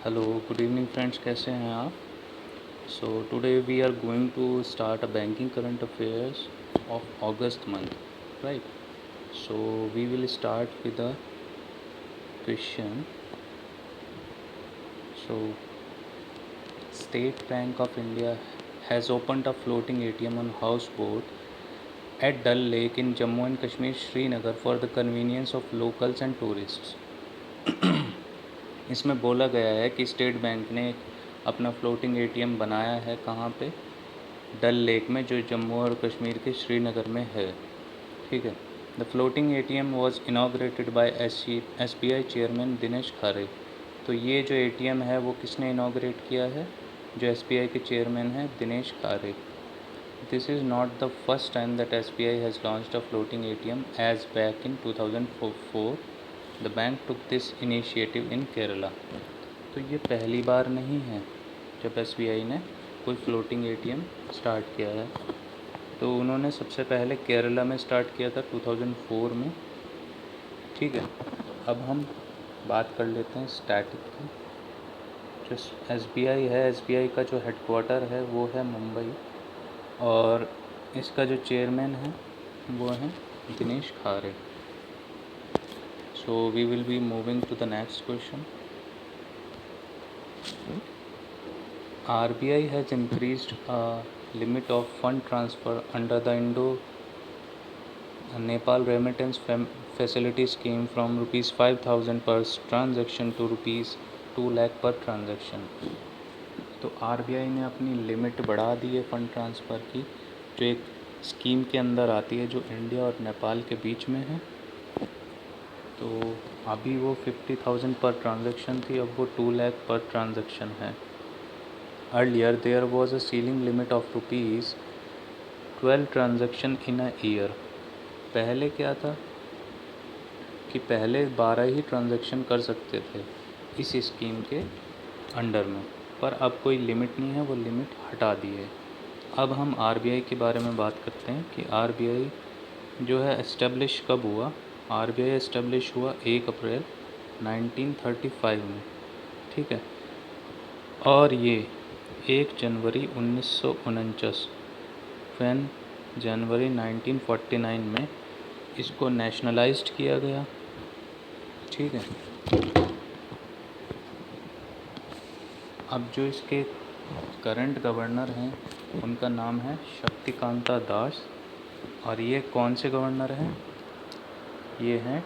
Hello good evening friends, कैसे हैं आप। So today we are going to start a banking current affairs of August month, right. So we will start with a question. So State Bank of India has opened a floating ATM on houseboat at Dal lake in Jammu and Kashmir Srinagar for the convenience of locals and tourists. इसमें बोला गया है कि state bank ने अपना floating ATM बनाया है कहाँ पे, डल लेक में, जो जम्मू और कश्मीर के श्रीनगर में है। ठीक है। The floating ATM was inaugurated by SBI chairman Dinesh खारे। तो ये जो ATM है वो किसने इनाग्रेट किया है? जो SBI के चेयरमैन हैं Dinesh Khare. This is not the first time that SBI has launched a floating ATM as back in 2004 the bank took this initiative in Kerala. तो ये पहली बार नहीं है जब SBI ने कोई फ्लोटिंग ATM स्टार्ट किया है। तो उन्होंने सबसे पहले केरला में स्टार्ट किया था 2004 में। ठीक है। अब हम बात कर लेते हैं स्टैटिक की। जो SBI है, SBI का जो हेडक्वार्टर है वो है मुंबई, और इसका जो चेयरमैन है वो है Dinesh Khare. So we will be moving to the next question. RBI has increased a limit of fund transfer under the Indo-Nepal Remittance Facility Scheme from rupees 5,000 per transaction to rupees 2 lakh per transaction। तो RBI ने अपनी limit बढ़ा दी है fund transfer की, जो एक scheme के अंदर आती है जो इंडिया और नेपाल के बीच में है। तो अभी वो 50,000 पर ट्रांज़ैक्शन थी, अब वो 2 लाख पर ट्रांज़ैक्शन है। Earlier there was a ceiling limit of rupees 12 transaction in a year. पहले क्या था कि पहले 12 ही ट्रांजैक्शन कर सकते थे इस स्कीम के अंडर में, पर अब कोई लिमिट नहीं है, वो लिमिट हटा दी है। अब हम RBI के बारे में बात करते हैं कि RBI जो है एस्टेब्लिश कब हुआ। RBI एस्टेब्लिश हुआ 1 अप्रैल 1935 में। ठीक है। और ये 1 जनवरी 1949 फैन जनवरी 1949 में इसको नेशनलाइज्ड किया गया। ठीक है। अब जो इसके करंट गवर्नर हैं उनका नाम है शक्तिकांता दास, और ये कौन से गवर्नर हैं? ये हैं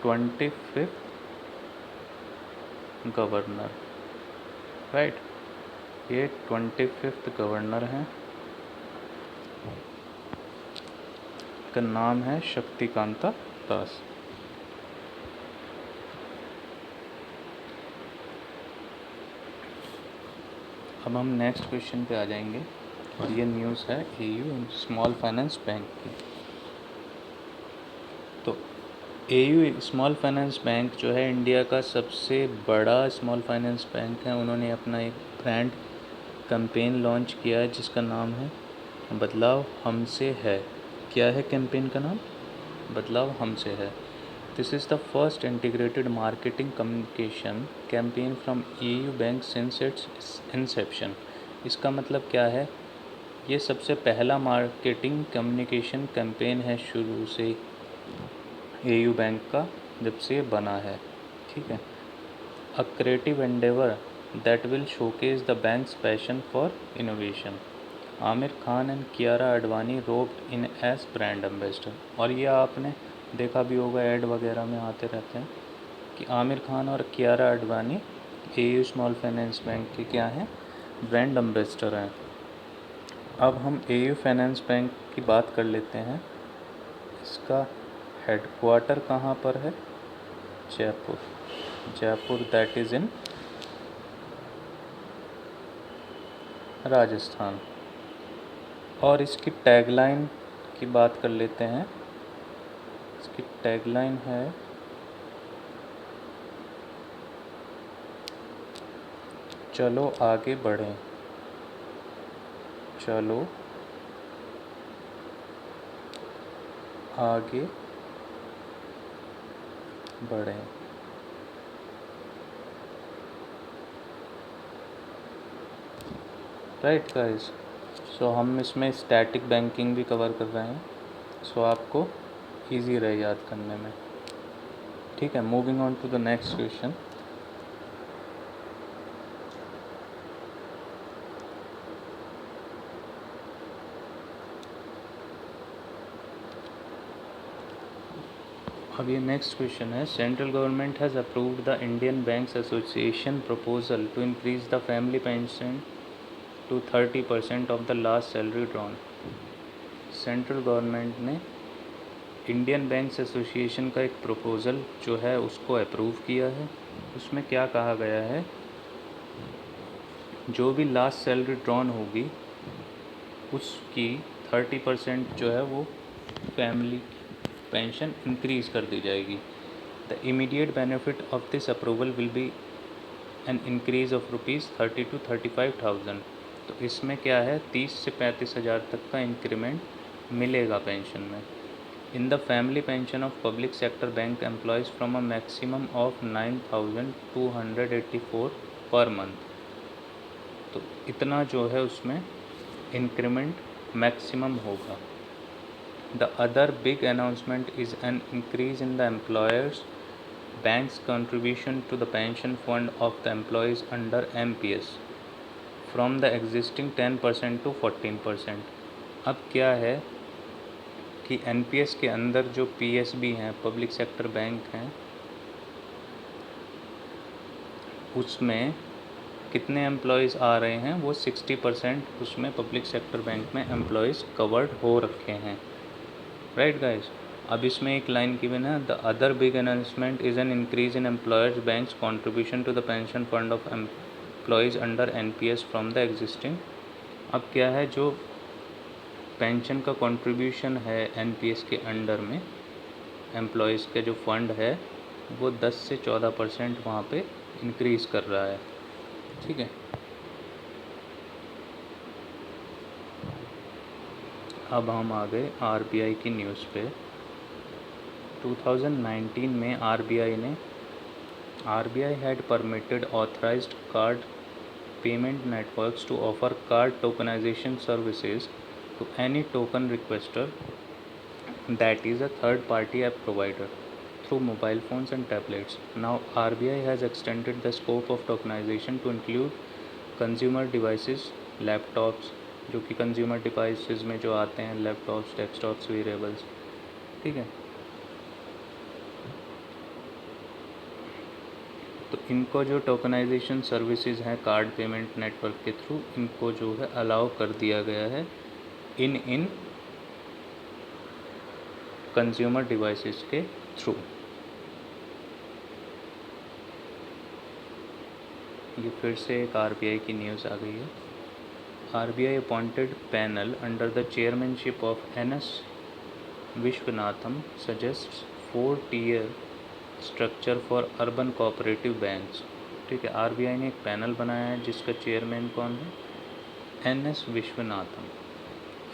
25th गवर्नर, राइट। ये 25th गवर्नर हैं, का नाम है शक्तिकांता दास। अब हम नेक्स्ट क्वेश्चन पे आ जाएंगे, और ये न्यूज़ है AU स्मॉल फाइनेंस बैंक की। तो AU स्मॉल फाइनेंस बैंक जो है इंडिया का सबसे बड़ा स्मॉल फाइनेंस बैंक है। उन्होंने अपना एक ब्रांड कैंपेन लॉन्च किया है जिसका नाम है बदलाव हमसे है। क्या है कैंपेन का नाम? बदलाव हमसे है। This is the first integrated marketing communication campaign from AU bank since its inception. इसका मतलब क्या है? ये सबसे पहला मार्केटिंग कम्युनिकेशन कैंपेन है शुरू से AU बैंक का, जब से बना है। ठीक है। A creative endeavour that will showcase the bank's passion for innovation. Aamir Khan and Kiara Advani roped in as brand ambassador. और ये आपने देखा भी होगा, ऐड वगैरह में आते रहते हैं कि आमिर खान और Kiara Advani AU small finance bank के क्या हैं? ब्रांड एम्बेसडर हैं। अब हम AU फाइनेंस बैंक की बात कर लेते हैं। इसका हेडक्वार्टर कहाँ पर है? Jaipur. Jaipur that is in Rajasthan. और इसकी टैगलाइन की बात कर लेते हैं। इसकी टैगलाइन है चलो आगे बढ़ें। चलो आगे बढ़ें। Right guys. सो हम इसमें स्टैटिक बैंकिंग भी कवर कर रहे हैं, सो आपको इजी रहे याद करने में। ठीक है, moving on to the next question. अब ये नेक्स्ट क्वेश्चन है, central government has approved the Indian Banks Association proposal to increase the family pension to 30% of the last salary drawn. Central government ने इंडियन बैंक्स एसोसिएशन का एक proposal जो है उसको approve किया है। उसमें क्या कहा गया है, जो भी लास्ट सैलरी ड्रॉन होगी उसकी 30% जो है वो फैमिली पेंशन इंक्रीज़ कर दी जाएगी। The immediate benefit of this approval will be an increase of ₹30 to 35,000। तो इसमें क्या है, 30 से 35 हज़ार तक का इंक्रीमेंट मिलेगा पेंशन में। In the family pension of public sector bank employees from a maximum of 9,284 per month. तो इतना जो है उसमें इंक्रीमेंट मैक्सिमम होगा। The other big announcement is an increase in the employers' bank's contribution to the pension fund of the employees under MPS from the existing 10% to 14%। अब क्या है कि NPS के अंदर जो PSB हैं, पब्लिक सेक्टर बैंक हैं, उसमें कितने एम्प्लॉयज़ आ रहे हैं, वो 60% उसमें पब्लिक सेक्टर बैंक में एम्प्लॉयज़ कवर्ड हो रखे हैं। Right guys. अब इसमें एक लाइन की बिना, the other big announcement is an increase in employers banks contribution to the pension fund of employees under NPS from the existing. अब क्या है, जो पेंशन का कंट्रीब्यूशन है NPS के अंडर में, एम्प्लॉयज़ का जो फंड है वो 10 से 14% वहाँ पे इंक्रीज़ कर रहा है। ठीक है, अब हम आ गए RBI की न्यूज़ पे। 2019 में RBI had permitted authorized card payment networks to offer card tokenization services to any token requester that is a third-party app provider through mobile phones and tablets. Now RBI has extended the scope of tokenization to include consumer devices, laptops, जो कि consumer devices में जो आते हैं, laptops, desktops, wearables. ठीक है, तो इनको जो टोकनाइजेशन सर्विसेज हैं कार्ड पेमेंट नेटवर्क के थ्रू, इनको जो है अलाउ कर दिया गया है इन कंज्यूमर डिवाइसेस के थ्रू। ये फिर से एक RBI की न्यूज़ आ गई है। RBI appointed panel under the chairmanship of NS Vishwanatham suggests 4-tier structure for urban cooperative banks. ठीक है, RBI ने एक पैनल बनाया है जिसका चेयरमैन कौन है, NS विश्वनाथम।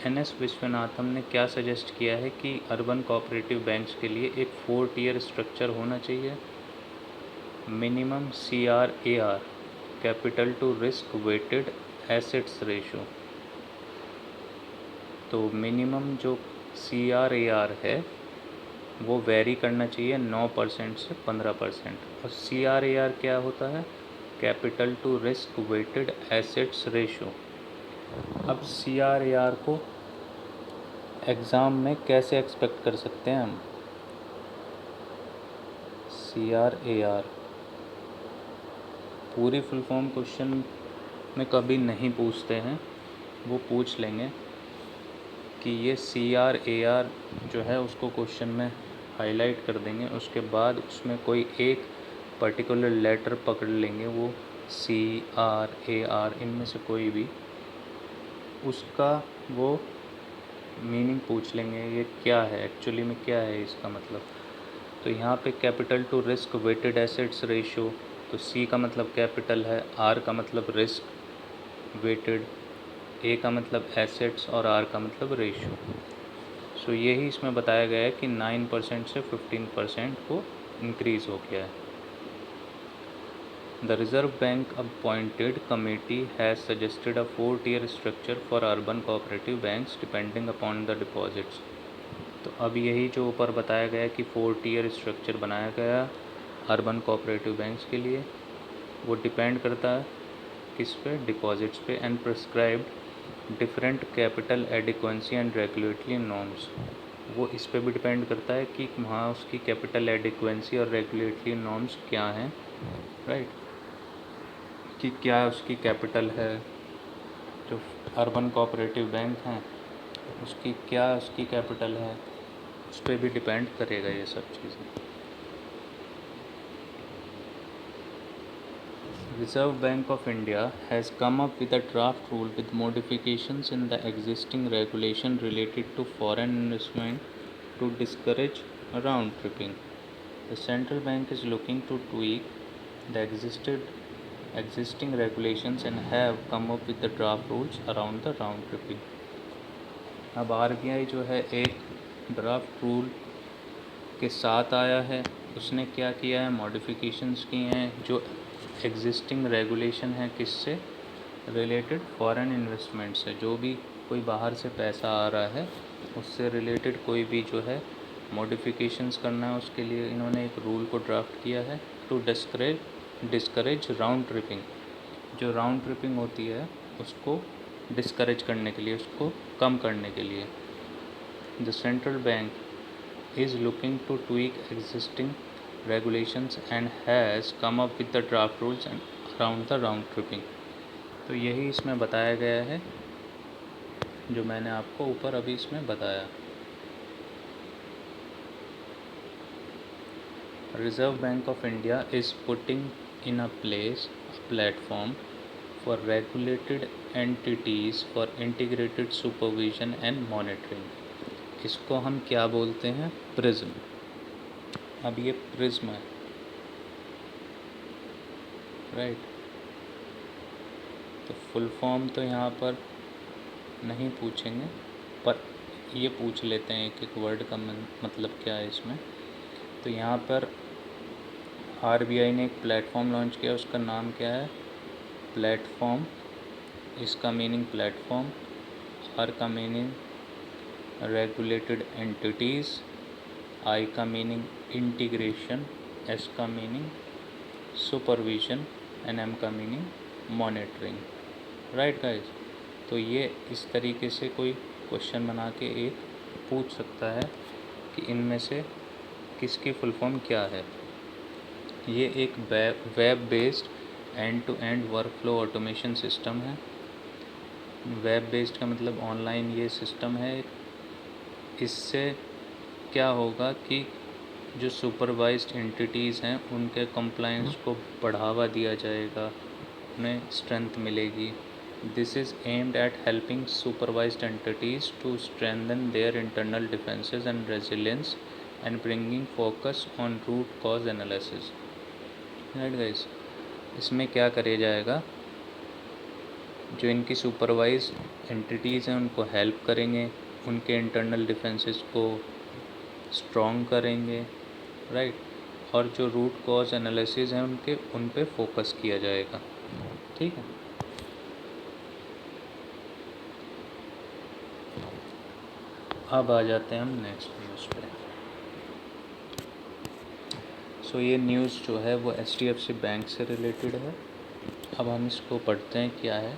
NS विश्वनाथम ने क्या सजेस्ट किया है कि अर्बन कोऑपरेटिव बैंक्स के लिए एक 4-tier स्ट्रक्चर होना चाहिए। Minimum CRAR, capital to risk weighted assets ratio. तो मिनिमम जो CRAR है वो वेरी करना चाहिए 9% से 15%। और CRAR क्या होता है, capital to risk weighted assets ratio. अब CRAR को एग्ज़ाम में कैसे एक्सपेक्ट कर सकते हैं हम, CRAR पूरी फुल फॉर्म क्वेश्चन में कभी नहीं पूछते हैं, वो पूछ लेंगे कि ये CRAR जो है उसको क्वेश्चन में हाईलाइट कर देंगे, उसके बाद उसमें कोई एक पर्टिकुलर लेटर पकड़ लेंगे, वो CRAR इनमें से कोई भी, उसका वो मीनिंग पूछ लेंगे, ये क्या है एक्चुअली में, क्या है इसका मतलब। तो यहाँ पे capital to risk weighted assets ratio, तो C का मतलब कैपिटल है, R का मतलब रिस्क वेटेड, A का मतलब एसेट्स और R का मतलब रेशो। सो यही इसमें बताया गया है कि 9% से 15% को इंक्रीज़ हो गया है। The Reserve Bank appointed committee has suggested a 4-tier structure for urban cooperative banks depending upon the deposits. तो अब यही जो ऊपर बताया गया कि 4-tier स्ट्रक्चर बनाया गया अर्बन कोऑपरेटिव बैंक्स के लिए, वो डिपेंड करता है किस पे, डिपॉजिट्स पे, and prescribed different capital adequacy and regulatory norms. वो इस पे भी डिपेंड करता है कि वहाँ उसकी कैपिटल एडिक्वेंसी और रेगुलेटरी नॉर्म्स क्या हैं, राइट, कि क्या उसकी कैपिटल है, जो अर्बन कोऑपरेटिव बैंक हैं उसकी क्या उसकी कैपिटल है, उस पर भी डिपेंड करेगा ये सब चीज़ें। Reserve Bank of India has come up with a draft rule with modifications in the existing regulation related to foreign investment to discourage round tripping. The central bank is looking to tweak the existing regulations and have come up with the draft rules around the round tripping. अब RBI जो है एक draft rule के साथ आया है, उसने क्या किया है, मॉडिफिकेशंस किए हैं जो एग्जिस्टिंग रेगुलेशन है किससे रिलेटेड, फॉरेन इन्वेस्टमेंट से। जो भी कोई बाहर से पैसा आ रहा है उससे रिलेटेड कोई भी जो है मॉडिफिकेशंस करना है, उसके लिए इन्होंने एक रूल को ड्राफ्ट किया है टू डिस्करेज राउंड ट्रिपिंग। जो राउंड ट्रिपिंग होती है उसको डिस्करेज करने के लिए, उसको कम करने के लिए। The central bank is looking to tweak existing regulations and has come up with the draft rules and around the round tripping। तो यही इसमें बताया गया है जो मैंने आपको ऊपर अभी इसमें बताया। Reserve Bank of India is putting in a place a platform for regulated entities for integrated supervision and monitoring। इसको हम क्या बोलते हैं, प्रिज्म। अब ये प्रिज्म है, राइट। तो फुल फॉर्म तो यहाँ पर नहीं पूछेंगे, पर ये पूछ लेते हैं एक एक वर्ड का मतलब क्या है इसमें। तो यहाँ पर RBI ने एक प्लेटफॉर्म लॉन्च किया, उसका नाम क्या है, प्लेटफॉर्म। इसका मीनिंग प्लेटफॉर्म, R का मीनिंग रेगुलेटेड एंटिटीज़, I का मीनिंग इंटीग्रेशन, S का मीनिंग सुपरविजन एंड M का मीनिंग मॉनिटरिंग, राइट गाइस। तो ये इस तरीके से कोई क्वेश्चन बना के एक पूछ सकता है कि इनमें से किसकी फुल फॉर्म क्या है। ये एक web based end to end workflow automation system है। वेब बेस्ड का मतलब ऑनलाइन ये सिस्टम है। इससे क्या होगा कि जो सुपरवाइज्ड एंटिटीज़ हैं उनके कंप्लायंस को बढ़ावा दिया जाएगा, उन्हें स्ट्रेंथ मिलेगी। This is aimed at helping supervised entities to strengthen their internal defences and resilience and bringing focus on root cause analysis, right guys. इसमें क्या किया जाएगा, जो इनकी सुपरवाइज्ड एंटिटीज़ हैं उनको हेल्प करेंगे, उनके इंटरनल डिफेंसेस को स्ट्रॉन्ग करेंगे, राइट। और जो रूट कॉज एनालिसिस हैं उन पे फोकस किया जाएगा, ठीक है। अब आ जाते हैं हम नेक्स्ट न्यूज़ पे। सो ये न्यूज़ जो है वो HDFC बैंक से रिलेटेड है। अब हम इसको पढ़ते हैं क्या है।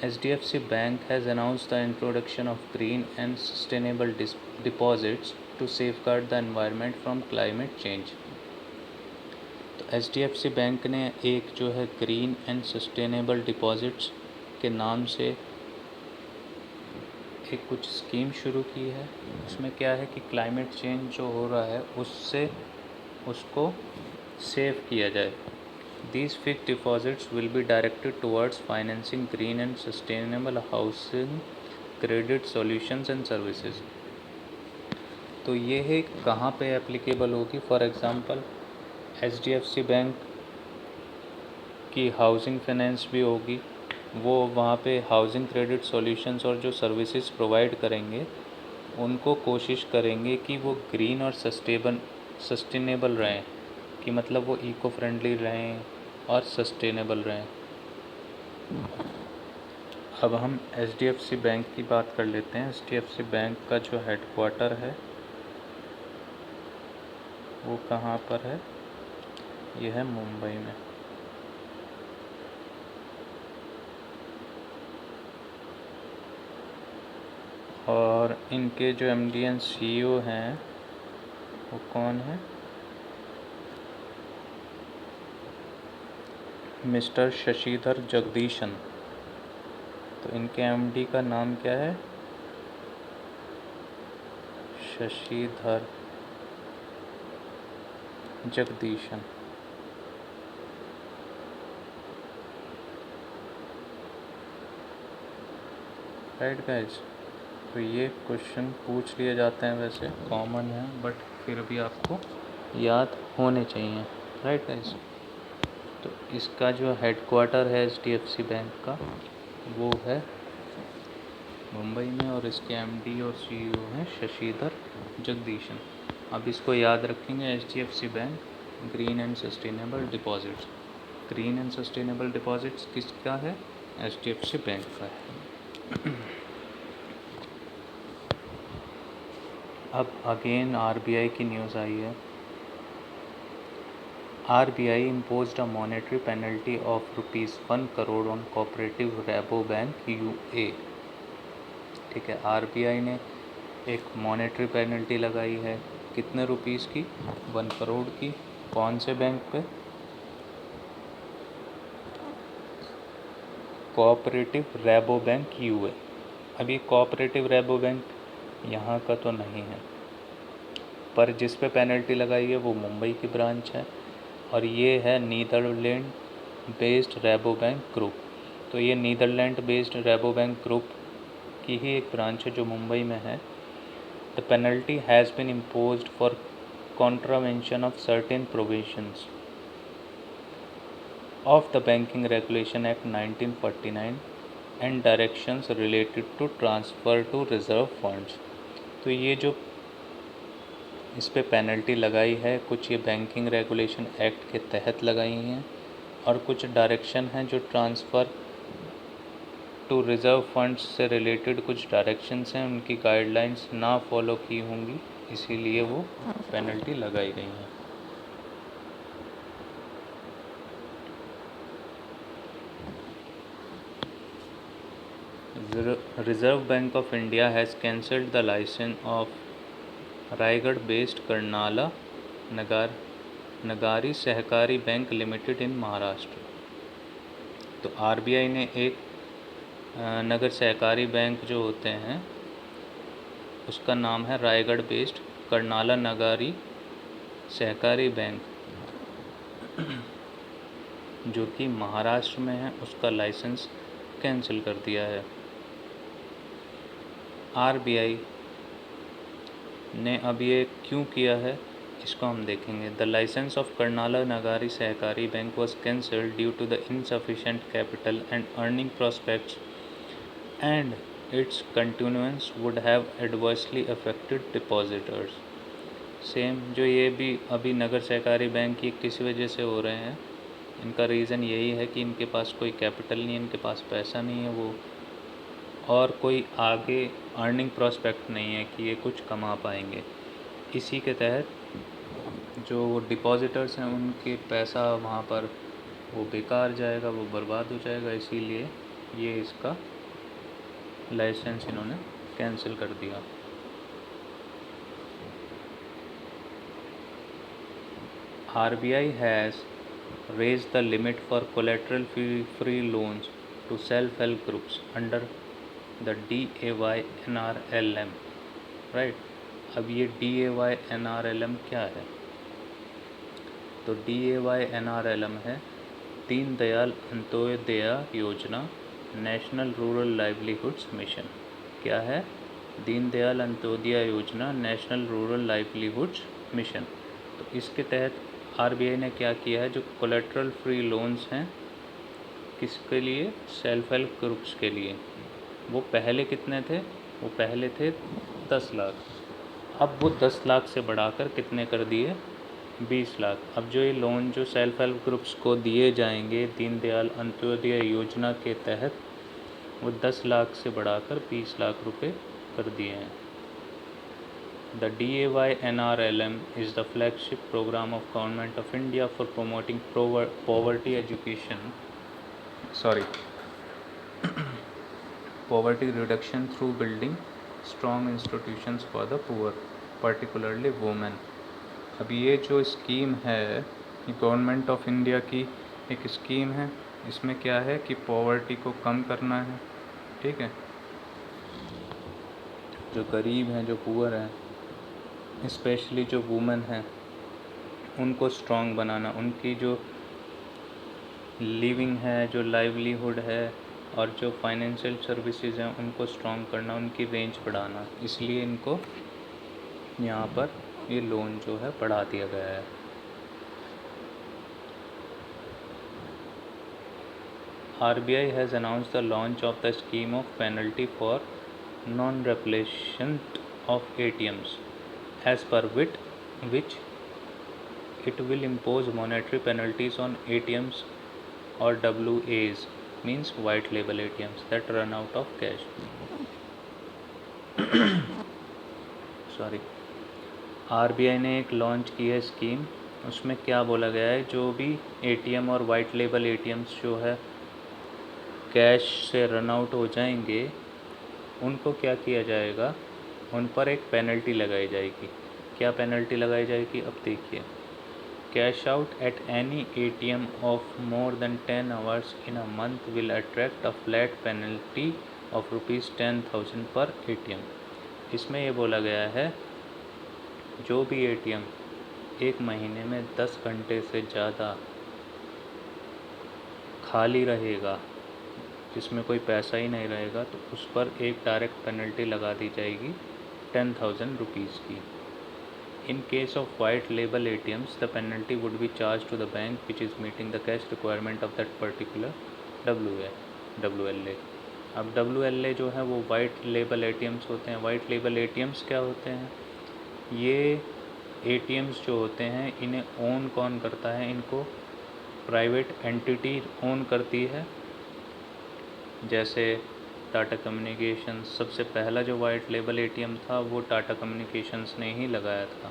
HDFC Bank has announced the introduction of green and sustainable deposits to safeguard the environment from climate change। तो HDFC बैंक ने एक जो है ग्रीन एंड सस्टेनेबल डिपॉजिट्स के नाम से एक कुछ स्कीम शुरू की है। उसमें क्या है कि क्लाइमेट चेंज जो हो रहा है उससे उसको सेव किया जाए। These fixed deposits will be directed towards financing green and sustainable housing, credit solutions and services। तो ये है कहाँ पे एप्लीकेबल होगी। फॉर एग्ज़ाम्पल HDFC बैंक की हाउसिंग फाइनेंस भी होगी, वो वहाँ पे हाउसिंग क्रेडिट सॉल्यूशंस और जो सर्विसेज प्रोवाइड करेंगे उनको कोशिश करेंगे कि वो ग्रीन और सस्टेनेबल रहें, कि मतलब वो इको फ्रेंडली रहें और सस्टेनेबल रहें। अब हम HDFC बैंक की बात कर लेते हैं। HDFC बैंक का जो हेडक्वार्टर है वो कहाँ पर है? ये है मुंबई में। और इनके जो MD एंड CEO हैं वो कौन है? मिस्टर शशिधर जगदीशन। तो इनके MD का नाम क्या है? शशिधर जगदीशन। राइट गाइस, तो ये क्वेश्चन पूछ लिए जाते हैं, वैसे कॉमन है बट फिर भी आपको याद होने चाहिए। राइट गाइस, तो इसका जो हेडक्वार्टर है HDFC बैंक का वो है मुंबई में और इसके MD और CEO हैं शशिधर जगदीशन। अब इसको याद रखेंगे, HDFC bank green and sustainable deposits. Green and sustainable deposits किसका है? HDFC बैंक का है। अब अगेन RBI की न्यूज़ आई है। RBI imposed a monetary penalty of ₹1 crore on cooperative Rabobank UA। ठीक है, RBI ने एक मॉनेटरी पेनल्टी लगाई है, कितने रुपीस की? 1 करोड़ की। कौन से बैंक पे? Cooperative Rabo bank UA। अभी कोऑपरेटिव रैबो बैंक यहाँ का तो नहीं है, पर जिस पे पेनल्टी लगाई है वो मुंबई की ब्रांच है और ये है Netherland based Rabobank group. तो ये Netherland based Rabobank group की ही एक ब्रांच है जो मुंबई में है। The penalty has been imposed for contravention of certain provisions of the Banking Regulation Act 1949 and directions related to transfer to reserve funds। तो ये जो इस पे पेनल्टी लगाई है, कुछ ये बैंकिंग रेगुलेशन एक्ट के तहत लगाई हैं और कुछ डायरेक्शन हैं जो ट्रांसफ़र टू रिज़र्व फंड्स से रिलेटेड कुछ डायरेक्शंस हैं, उनकी गाइडलाइंस ना फॉलो की होंगी, इसीलिए वो पेनल्टी लगाई गई हैं। Reserve Bank of India has cancelled the license of Raigad-based Karnala Nagari सहकारी बैंक लिमिटेड इन महाराष्ट्र। तो RBI ने एक नगर सहकारी बैंक जो होते हैं उसका नाम है रायगढ़ बेस्ड करनाला नगारी सहकारी बैंक, जो कि महाराष्ट्र में है, उसका लाइसेंस कैंसिल कर दिया है। RBI ने अब ये क्यों किया है इसको हम देखेंगे। The licence of Karnala Nagari Sahakari bank was cancelled due to the insufficient capital and earning prospects and its continuance would have adversely affected depositors. Same जो ये भी अभी नगर सहकारी बैंक ये किस वजह से हो रहे हैं, इनका रीज़न यही है कि इनके पास कोई कैपिटल नहीं है, इनके पास पैसा नहीं है वो, और कोई आगे अर्निंग प्रॉस्पेक्ट नहीं है कि ये कुछ कमा पाएंगे। इसी के तहत जो डिपॉजिटर्स हैं उनके पैसा वहाँ पर वो बेकार जाएगा, वो बर्बाद हो जाएगा, इसीलिए ये इसका लाइसेंस इन्होंने कैंसिल कर दिया। RBI has raised the limit for collateral free loans to self-help groups under the DAY-NRLM। Right, अब ये DAY-NRLM क्या है? तो DAY-NRLM है दीनदयाल अंत्योदय योजना नेशनल रूरल लाइवलीहुड्स मिशन। क्या है? दीनदयाल अंत्योदय योजना नेशनल रूरल लाइवलीहुड्स मिशन। तो इसके तहत RBI ने क्या किया है, जो कोलेट्रल फ्री लोन्स हैं किसके लिए? सेल्फ हेल्प ग्रुप्स के लिए। वो पहले कितने थे? वो पहले थे 10 लाख, अब वो 10 लाख से बढ़ाकर कितने कर दिए? 20 लाख। अब जो ये लोन जो सेल्फ हेल्प ग्रुप्स को दिए जाएंगे दीनदयाल अंत्योदय योजना के तहत, वो 10 लाख से बढ़ाकर 20 लाख रुपए कर दिए हैं। The DAY NRLM is the flagship program of Government of India for promoting poverty reduction through building strong institutions for the poor, particularly women. अब ये जो स्कीम है, ये गवर्नमेंट ऑफ इंडिया की एक स्कीम है। इसमें क्या है कि पॉवर्टी को कम करना है, ठीक है। जो गरीब हैं, जो पुअर हैं, स्पेशली जो वुमेन हैं, उनको स्ट्रॉन्ग बनाना, उनकी जो लिविंग है, जो लाइवलीहुड है और जो फाइनेंशियल सर्विसेज हैं उनको स्ट्रॉन्ग करना, उनकी रेंज बढ़ाना। इसलिए इनको यहाँ पर ये लोन जो है बढ़ा दिया गया है। RBI has announced the launch of the scheme of penalty for non-replenishment of ATMs, as per which it will impose monetary penalties on ATMs or WAs, means white label ATMs, that run out of cash. RBI ने एक launch की है scheme. उसमें क्या बोला गया है, जो भी ATM और वाइट लेबल ATMs जो है कैश से रन आउट हो जाएंगे, उनको क्या किया जाएगा, उन पर एक पेनल्टी लगाई जाएगी। क्या पेनल्टी लगाई जाएगी, अब देखिए। Cash out at any ATM of more than 10 hours in a month will attract a flat penalty of ₹10,000 पर ATM। इसमें ये बोला गया है, जो भी ATM एक महीने में 10 घंटे से ज़्यादा खाली रहेगा, जिसमें कोई पैसा ही नहीं रहेगा, तो उस पर एक डायरेक्ट पेनल्टी लगा दी जाएगी 10,000 रुपीज़ की। In case of white label ATMs, the penalty would be charged to the bank which is meeting the cash requirement of that particular WLA। अब WLA जो है वो वाइट लेबल ATMs होते हैं। White label ATMs क्या होते हैं, ये ATMs जो होते हैं इन्हें ओन कौन करता है, इनको प्राइवेट एंटिटी ओन करती है। जैसे टाटा कम्युनिकेशंस, सबसे पहला जो वाइट लेबल ATM था वो टाटा कम्युनिकेशंस ने ही लगाया था,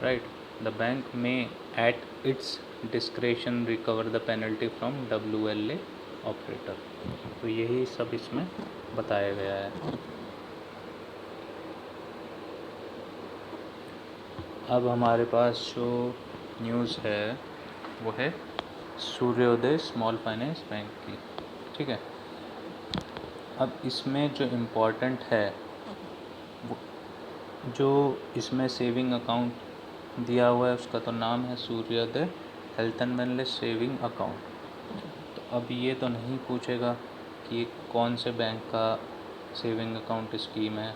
राइट। द बैंक में at its discretion recover the penalty from WLA operator. तो यही सब इसमें बताया गया है। अब हमारे पास जो न्यूज़ है वो है सूर्योदय स्मॉल फाइनेंस बैंक की, ठीक है। अब इसमें जो इम्पोर्टेंट है, वो जो इसमें सेविंग अकाउंट दिया हुआ है उसका तो नाम है सूर्योदय health and wellness saving account. तो अब ये तो नहीं पूछेगा कि ये कौन से बैंक का सेविंग अकाउंट स्कीम है,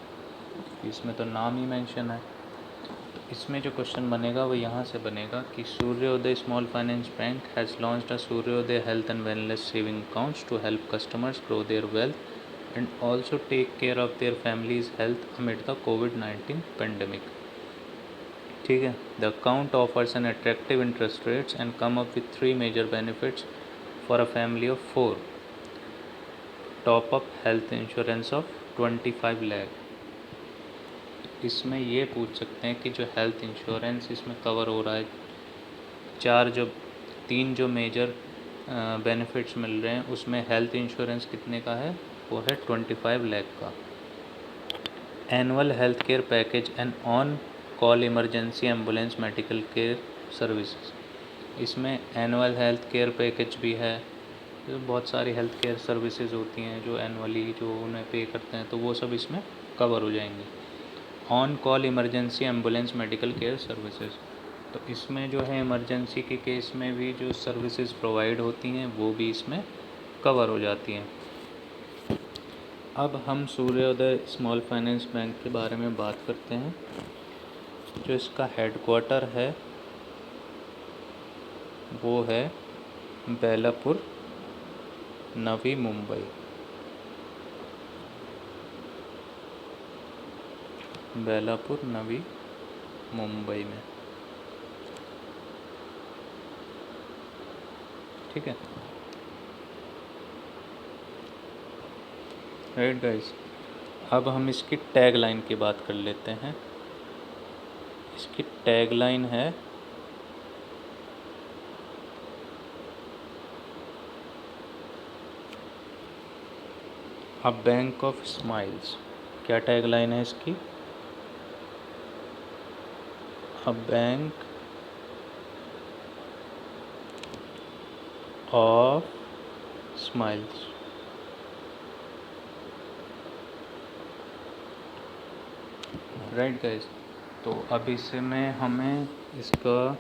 इसमें तो नाम ही मेंशन है। इसमें जो क्वेश्चन बनेगा वो यहाँ से बनेगा कि Suryoday small finance bank has launched a Suryoday health and wellness saving accounts to help customers grow their wealth and also take care of their family's health amid the COVID-19 pandemic, ठीक है। The account offers an attractive interest rates and come up with 3 major benefits for a family of 4. Top up health insurance of 25 lakh। इसमें ये पूछ सकते हैं कि जो health insurance इसमें कवर हो रहा है, 3 जो मेजर बेनिफिट्स मिल रहे हैं, उसमें हेल्थ इंश्योरेंस कितने का है, वो है 25 लाख का। Annual health care package and on call emergency ambulance medical care services. इसमें एनुअल हेल्थ केयर पैकेज भी है। तो बहुत सारी हेल्थ केयर सर्विसेज होती हैं जो एनुअली जो उन्हें पे करते हैं, तो वो सब इसमें कवर हो जाएंगी। On call emergency ambulance medical care services, तो इसमें जो है इमरजेंसी के केस में भी जो सर्विसेज प्रोवाइड होती हैं वो भी इसमें कवर हो जाती हैं। अब हम सूर्योदय स्मॉल फाइनेंस बैंक के बारे में बात करते हैं। जो इसका हेडक्वार्टर है वो है बेलापुर, नवी मुंबई। बेलापुर, नवी मुंबई में। ठीक है, राइट गाइस। अब हम इसकी टैग लाइन की बात कर लेते हैं। इसकी टैग लाइन है अ बैंक ऑफ स्माइल्स। क्या टैग लाइन है इसकी? A bank of smiles. Right guys, तो अब इसमें हमें इसका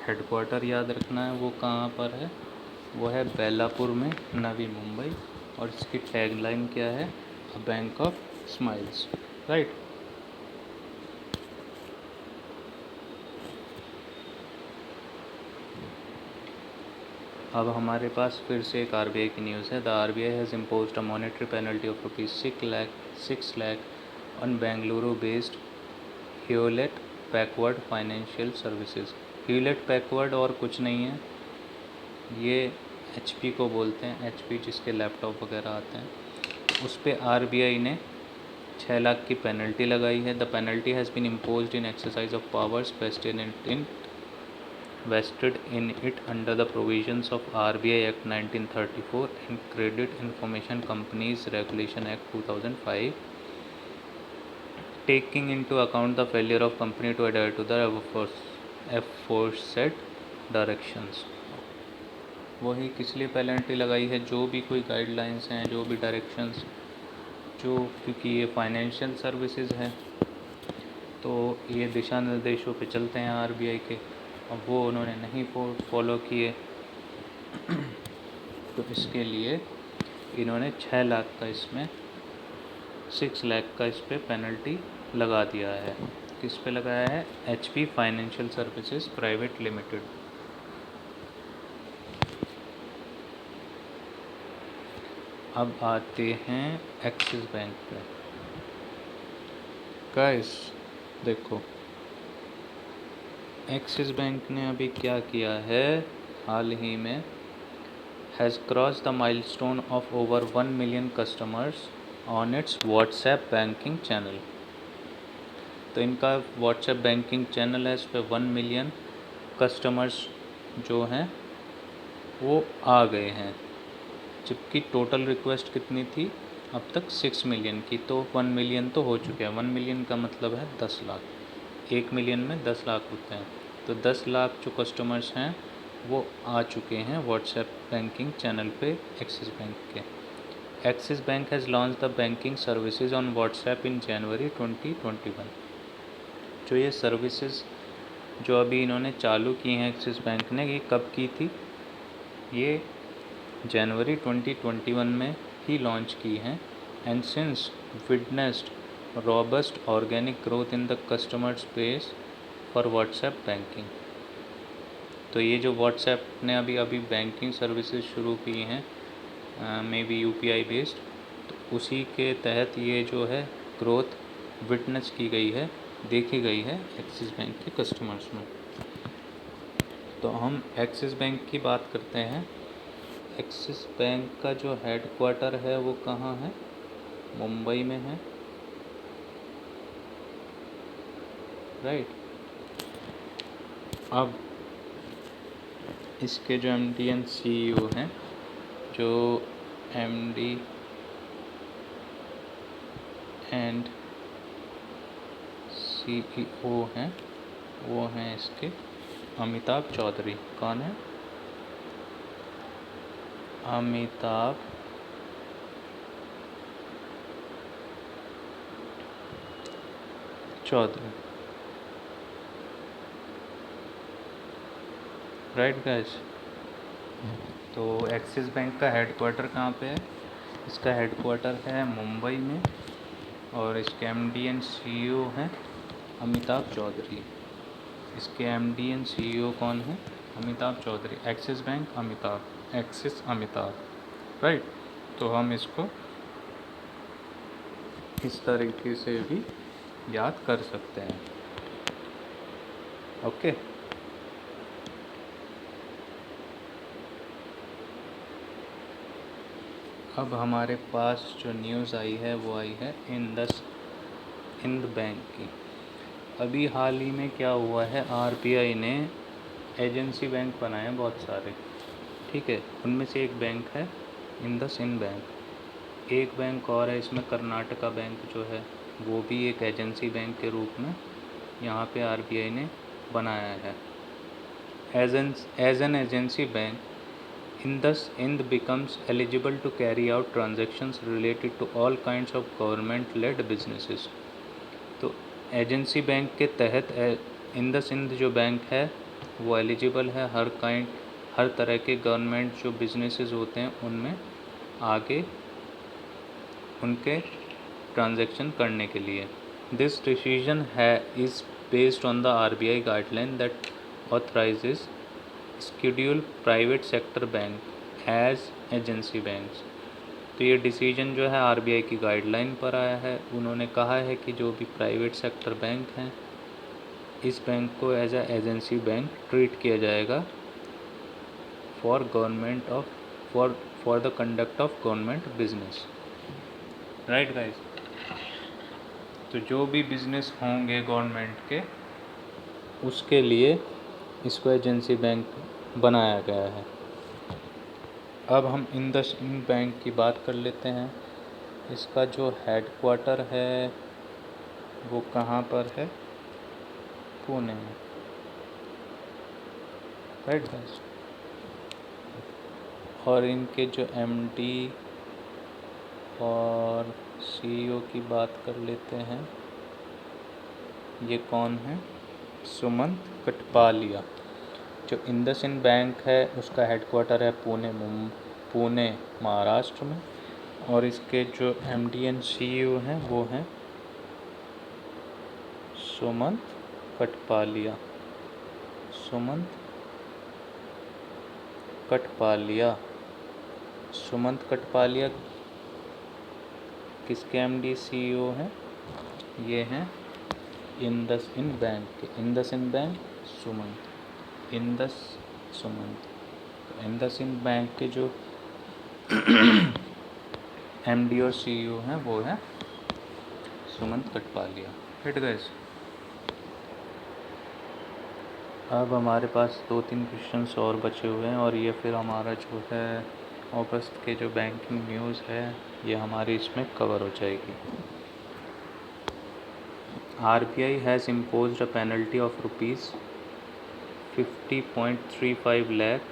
हेडक्वार्टर याद रखना है। वो कहाँ पर है? वो है बेलापुर में, नवी मुंबई। और इसकी टैगलाइन क्या है? A bank of smiles. Right. अब हमारे पास फिर से एक आरबीआई की न्यूज़ है। The RBI has imposed a monetary penalty of ₹6 lakh on Bengaluru based Hewlett Packard financial services. Hewlett Packard और कुछ नहीं है, ये एचपी को बोलते हैं। एचपी जिसके लैपटॉप वगैरह आते हैं, उस पर आरबीआई ने 6 लाख की पेनल्टी लगाई है। The penalty has been imposed in exercise of powers vested in it under the provisions of RBI Act 1934 and Credit Information Companies Regulation Act 2005, taking into account the failure of company to adhere to the aforesaid directions। वही किस लिए penalty लगाई है? जो भी कोई guidelines हैं, जो भी डायरेक्शंस, जो, क्योंकि ये फाइनेंशियल सर्विसेज है तो ये दिशा निर्देशों पे चलते हैं आरबीआई के। अब वो उन्होंने नहीं फॉलो किए तो इसके लिए इन्होंने 6 लाख का इसमें 6 लाख का इस पर पेनल्टी लगा दिया है। किस पे लगाया है? HP financial services private limited. अब आते हैं एक्सिस बैंक पे। गाइस देखो, एक्सिस बैंक ने अभी क्या किया है हाल ही में, has cross the milestone of over 1 million customers on it's WhatsApp banking channel. तो इनका व्हाट्सएप बैंकिंग चैनल है, इस पर 1 मिलियन कस्टमर्स जो हैं वो आ गए हैं, जबकि टोटल रिक्वेस्ट कितनी थी अब तक? 6 मिलियन की। तो 1 मिलियन तो हो चुके हैं। 1 मिलियन का मतलब है 10 लाख। 1 मिलियन में 10 लाख होते हैं, तो 10 लाख जो कस्टमर्स हैं वो आ चुके हैं व्हाट्सएप बैंकिंग चैनल पे एक्सिस बैंक के। Axis bank has launch the banking services on WhatsApp in January 2021। जो ये सर्विसेज जो अभी इन्होंने चालू की हैं एक्सिस बैंक ने, ये कब की थी? ये जनवरी 2021 में ही लॉन्च की हैं। And since witnessed robust organic growth in the customer space for WhatsApp banking. तो ये जो व्हाट्सएप ने अभी बैंकिंग सर्विसेज शुरू की हैं, मे बी यूपीआई बेस्ड, तो उसी के तहत ये जो है ग्रोथ विटनेस की गई है, देखी गई है एक्सिस बैंक के कस्टमर्स में। तो हम एक्सिस बैंक की बात करते हैं। एक्सिस बैंक का जो हेडक्वार्टर है वो कहाँ है? मुंबई में है, राइट। अब इसके जो एमडी एंड सीईओ हैं, जो एमडी एंड सीईओ हैं, वो हैं इसके अमिताभ चौधरी। कौन है? Amitabh Chaudhary, right guys. तो एक्सिस बैंक का हेडक्वार्टर कहाँ पे है? इसका हेडक्वार्टर है मुंबई में, और इसके एमडी एंड सीईओ हैं अमिताभ चौधरी। इसके एमडी एंड सीईओ कौन है? Amitabh Chaudhary. Axis bank Amitabh, Axis Amitabh, right. तो हम इसको इस तरीके से भी याद कर सकते हैं। ओके। अब हमारे पास जो न्यूज़ आई है वो आई है इंद बैंक की। अभी हाल ही में क्या हुआ है, आरबीआई ने एजेंसी बैंक बनाए हैं बहुत सारे, ठीक है। उनमें से एक बैंक है इंद बैंक। एक बैंक और है इसमें, कर्नाटका बैंक जो है वो भी एक एजेंसी बैंक के रूप में यहाँ पे आरबीआई ने बनाया है। As an agency bank, Ind becomes eligible to carry out transactions related to all kinds of government-led businesses। तो एजेंसी बैंक के तहत इंद जो बैंक है वो एलिजिबल है हर तरह के गवर्नमेंट जो बिजनेसेस होते हैं उनमें आगे उनके ट्रांजैक्शन करने के लिए। This decision is based on the RBI guideline that authorises schedule private sector bank as agency banks. तो ये डिसीजन जो है आरबीआई की गाइडलाइन पर आया है। उन्होंने कहा है कि जो भी प्राइवेट सेक्टर बैंक हैं इस बैंक को as a agency bank treat किया जाएगा for the conduct of government business. Right guys, तो जो भी बिजनेस होंगे गवर्नमेंट के उसके लिए इसको एजेंसी बैंक बनाया गया है। अब हम इंद बैंक की बात कर लेते हैं। इसका जो हेडक्वार्टर है वो कहाँ पर है, पुणे में। राइट गाइस, और इनके जो एमडी और सीईओ की बात कर लेते हैं। ये कौन है, सुमंत कटपालिया। जो इंडसइंड बैंक है उसका हेडक्वार्टर है पुणे महाराष्ट्र में, और इसके जो एमडी एंड सीईओ हैं वो हैं सुमंत कटपालिया। सुमंत कटपालिया किसके एमडी सीईओ हैं, ये हैं इंडसइंड बैंक के। इंडसइंड बैंक इंडसइंड बैंक के जो एमडी और सीईओ हैं वो है सुमंत कटपालिया। राइट गाइस, अब हमारे पास 2-3 क्वेश्चंस और बचे हुए हैं और ये फिर हमारा जो है अगस्त के जो बैंकिंग न्यूज़ है ये हमारी इसमें कवर हो जाएगी। RBI has imposed a penalty of ₹50.35 lakh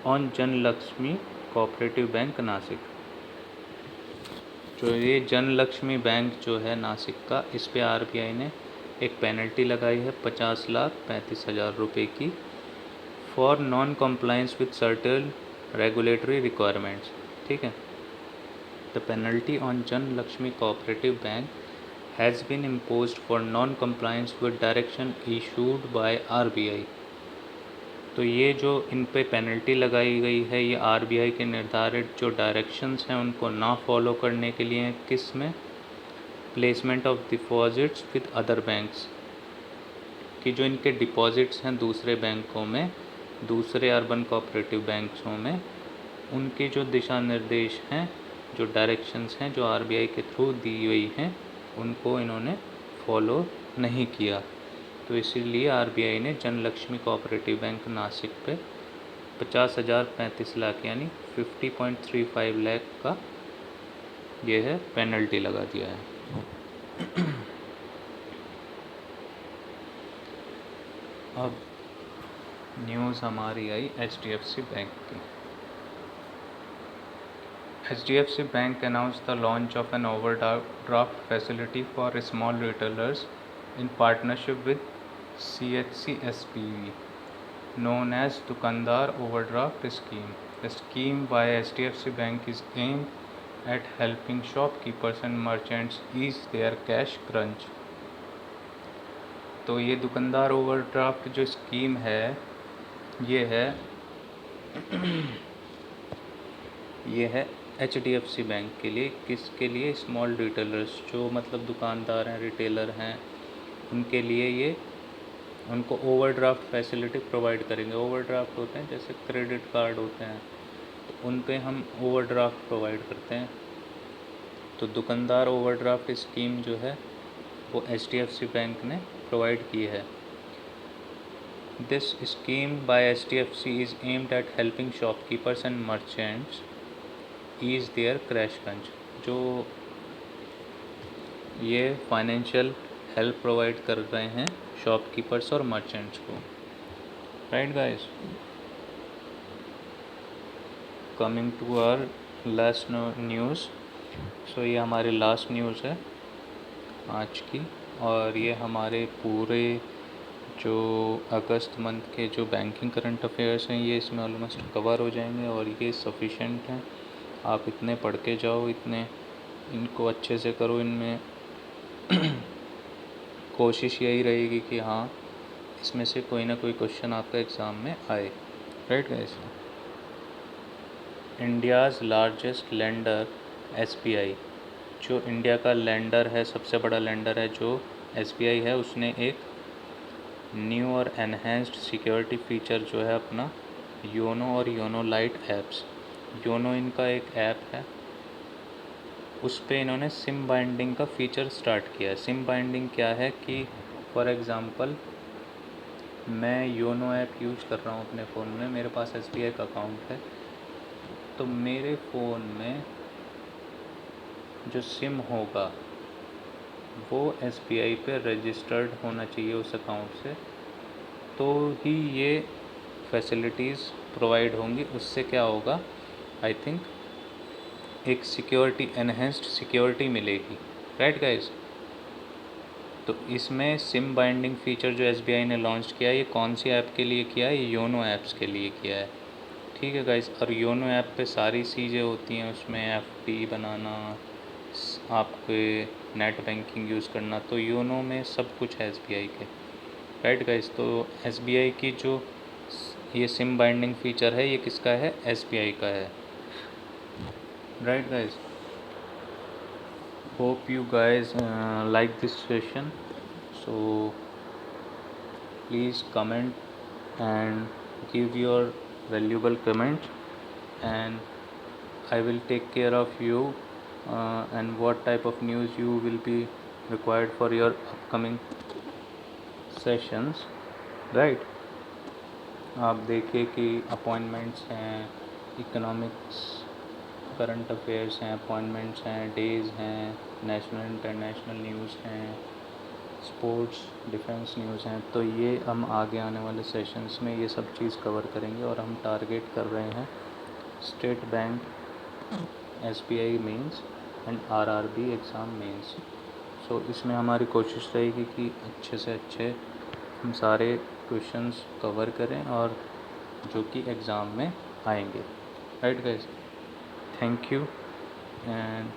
on Janlakshmi cooperative bank Nashik. जो ये जनलक्ष्मी बैंक जो है नासिक का, इस पे आरबीआई ने एक पेनल्टी लगाई है 50,35,000 रुपये की, for non compliance with certain regulatory requirements. ठीक है, the penalty on Janlakshmi cooperative bank has been imposed for non compliance with direction issued by RBI. तो ये जो इन पे पेनल्टी लगाई गई है ये आरबीआई के निर्धारित जो डायरेक्शंस हैं उनको ना फॉलो करने के लिए। किस में, placement of deposits with other banks, कि जो इनके डिपॉजिट्स हैं दूसरे बैंकों में, दूसरे अर्बन कोऑपरेटिव बैंकों में, उनके जो दिशा निर्देश हैं, जो डायरेक्शंस हैं जो आरबीआई के थ्रू दी गई हैं उनको इन्होंने फॉलो नहीं किया। तो इसीलिए आरबीआई ने जनलक्ष्मी कोऑपरेटिव बैंक नासिक पे 50,35 लाख यानी 50.35 लाख का ये है पेनल्टी लगा दिया है। अब न्यूज़ हमारी आई एचडीएफसी बैंक की। HDFC bank announced the launch of an overdraft facility for small retailers in partnership with CHC SPV, known as Dukandar Overdraft Scheme. The scheme by HDFC Bank is aimed at helping shopkeepers and merchants ease their cash crunch. तो ये दुकानदार overdraft जो scheme है ये है HDFC bank के लिए। किसके लिए, स्मॉल रिटेलर्स, जो मतलब दुकानदार हैं, रिटेलर हैं, उनके लिए ये उनको ओवरड्राफ्ट फैसिलिटी प्रोवाइड करेंगे। ओवरड्राफ्ट होते हैं जैसे क्रेडिट कार्ड होते हैं, तो उन पे हम ओवरड्राफ्ट प्रोवाइड करते हैं। तो दुकानदार ओवरड्राफ्ट स्कीम जो है वो HDFC बैंक ने प्रोवाइड की है। This scheme by HDFC is aimed at helping shopkeepers and merchants ease their crash crunch. जो ये फाइनेंशियल हेल्प प्रोवाइड कर रहे हैं शॉपकीपर्स और मर्चेंट्स को, right guys. Coming to our last news. So ये हमारी लास्ट न्यूज़ है आज की, और ये हमारे पूरे जो अगस्त मंथ के जो बैंकिंग करंट अफेयर्स हैं ये इसमें ऑलमोस्ट कवर हो जाएंगे, और ये सफिशेंट हैं। आप इतने पढ़ के जाओ, इतने इनको अच्छे से करो। इनमें कोशिश यही रहेगी कि हाँ इसमें से कोई ना कोई क्वेश्चन आपका एग्ज़ाम में आए, right guys. India's largest lender SBI, जो इंडिया का लेंडर है, सबसे बड़ा लेंडर है जो SBI है, उसने एक न्यू और एनहेंस्ड सिक्योरिटी फ़ीचर जो है अपना योनो और योनो लाइट ऐप्स, योनो इनका एक ऐप है, उस पे इन्होंने सिम बाइंडिंग का फ़ीचर स्टार्ट किया है। सिम बाइंडिंग क्या है कि फॉर एग्ज़ाम्पल मैं योनो ऐप यूज़ कर रहा हूँ अपने फ़ोन में, मेरे पास SBI का अकाउंट है, तो मेरे फ़ोन में जो सिम होगा वो SBI पे रजिस्टर्ड होना चाहिए उस अकाउंट से, तो ही ये फैसिलिटीज़ प्रोवाइड होंगी। उससे क्या होगा, आई थिंक एक सिक्योरिटी, एनहेंस्ड सिक्योरिटी मिलेगी, राइट गाइस। तो इसमें सिम बाइंडिंग फ़ीचर जो SBI ने लॉन्च किया है, ये कौन सी ऐप के लिए किया है, ये योनो ऐप्स के लिए किया है, ठीक है गाइस। और योनो ऐप पे सारी चीज़ें होती हैं, उसमें FD बनाना, आपके नेट बैंकिंग यूज़ करना, तो योनो में सब कुछ है SBI के, राइट गाइस। तो SBI की जो ये सिम बाइंडिंग फ़ीचर है ये किसका है, SBI का है, right guys. Hope you guys like this session. So please comment and give your valuable comment, and I will take care of you and what type of news you will be required for your upcoming sessions, right। आप देखिए कि appointments हैं, economics current affairs हैं, appointments हैं, days हैं, national international news हैं, sports defence news हैं। तो ये हम आगे आने वाले सेशंस में ये सब चीज़ कवर करेंगे, और हम टारगेट कर रहे हैं state bank, SBI mains and RRB exam mains. So इसमें हमारी कोशिश रहेगी कि अच्छे से अच्छे हम सारे क्वेश्चंस कवर करें और जो कि एग्ज़ाम में आएंगे, right guys. Thank you, and